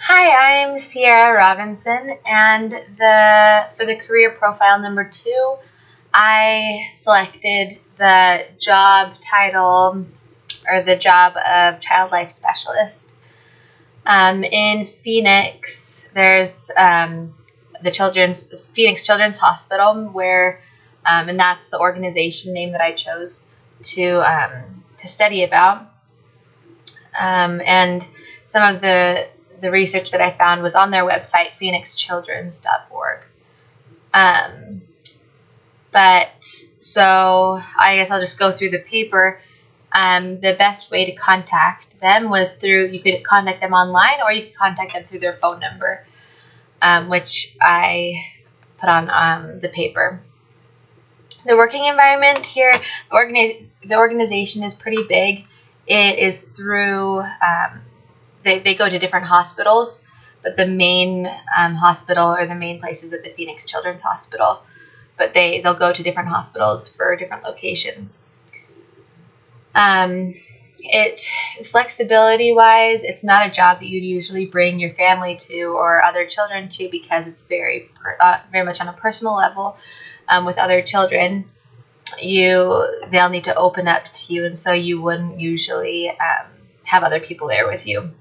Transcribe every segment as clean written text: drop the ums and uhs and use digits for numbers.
Hi, I'm Sierra Robinson, and for the career profile number 2, I selected the job title or the job of Child Life Specialist. In Phoenix, there's the Phoenix Children's Hospital, and that's the organization name that I chose to study about. And some of the research that I found was on their website, phoenixchildrens.org. So I guess I'll just go through the paper. The best way to contact them was you could contact them online, or you could contact them through their phone number, which I put on the paper. The working environment here, the organization is pretty big. It is through, they go to different hospitals, but the main hospital or the main place is at the Phoenix Children's Hospital. But they'll go to different hospitals for different locations. Flexibility-wise, it's not a job that you'd usually bring your family to or other children to, because it's very much on a personal level. With other children, they'll need to open up to you, and so you wouldn't usually have other people there with you.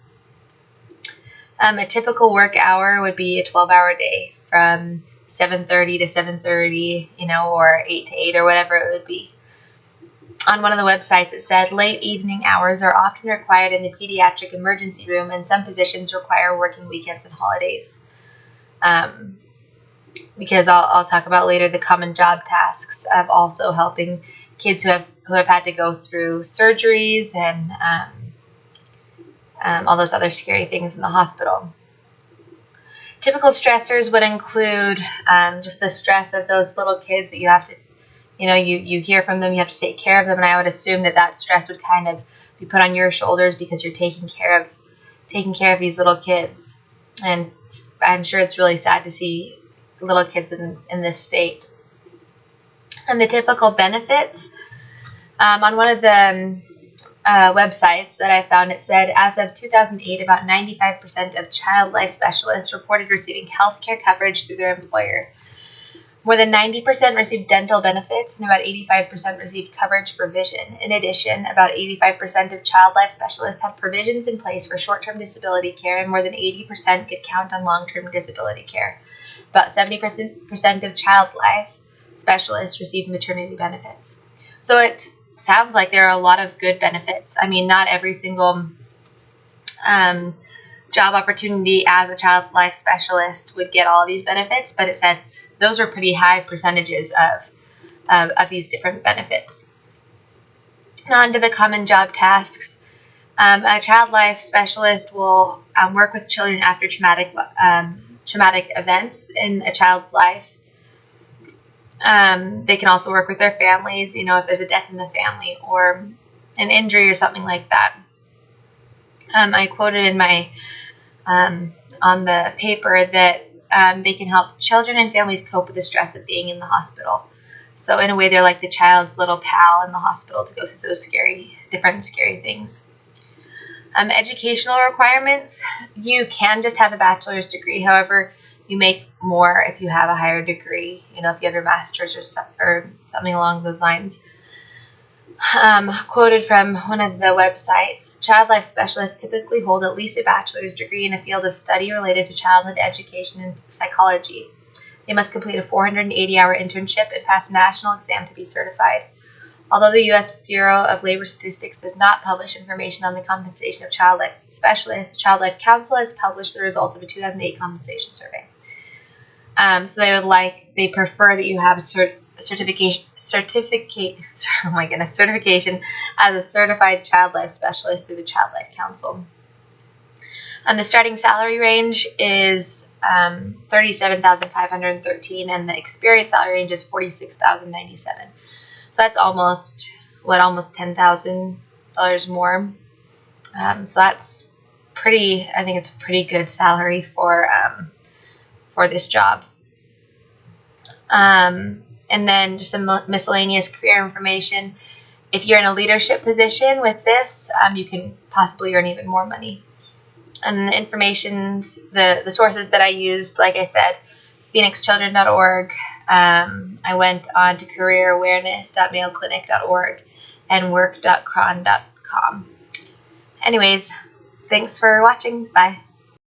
A typical work hour would be a 12-hour day from 7:30 to 7:30, or 8 to 8, or whatever it would be. On one of the websites, it said late evening hours are often required in the pediatric emergency room, and some positions require working weekends and holidays. Because I'll talk about later the common job tasks of also helping kids who have had to go through surgeries and all those other scary things in the hospital. Typical stressors would include just the stress of those little kids that you have to, you hear from them, you have to take care of them, and I would assume that stress would kind of be put on your shoulders because you're taking care of these little kids. And I'm sure it's really sad to see little kids in this state. And the typical benefits, on one of the websites that I found, it said, as of 2008, about 95% of child life specialists reported receiving health care coverage through their employer. More than 90% received dental benefits, and about 85% received coverage for vision. In addition, about 85% of child life specialists had provisions in place for short-term disability care, and more than 80% could count on long-term disability care. About 70% of child life specialists received maternity benefits. So it sounds like there are a lot of good benefits. I mean, not every single job opportunity as a child life specialist would get all of these benefits, but it said those are pretty high percentages of these different benefits. Now, on to the common job tasks. A child life specialist will work with children after traumatic events in a child's life. They can also work with their families, if there's a death in the family or an injury or something like that. I quoted in my on the paper that they can help children and families cope with the stress of being in the hospital. So in a way, they're like the child's little pal in the hospital to go through those different scary things. Educational requirements, you can just have a bachelor's degree. However, you make more if you have a higher degree, if you have your master's or something along those lines. Quoted from one of the websites, child life specialists typically hold at least a bachelor's degree in a field of study related to childhood education and psychology. They must complete a 480-hour internship and pass a national exam to be certified. Although the U.S. Bureau of Labor Statistics does not publish information on the compensation of child life specialists, Child Life Council has published the results of a 2008 compensation survey. So they prefer that you have certification as a certified child life specialist through the Child Life Council. The starting salary range is $37,513, and the experience salary range is $46,097. So that's almost $10,000 more. So that's I think it's a pretty good salary for this job. And then just some miscellaneous career information. If you're in a leadership position with this, you can possibly earn even more money. And the information, the sources that I used, like I said, phoenixchildren.org. I went on to careerawareness.mayoclinic.org and work.cron.com. Anyways, thanks for watching. Bye.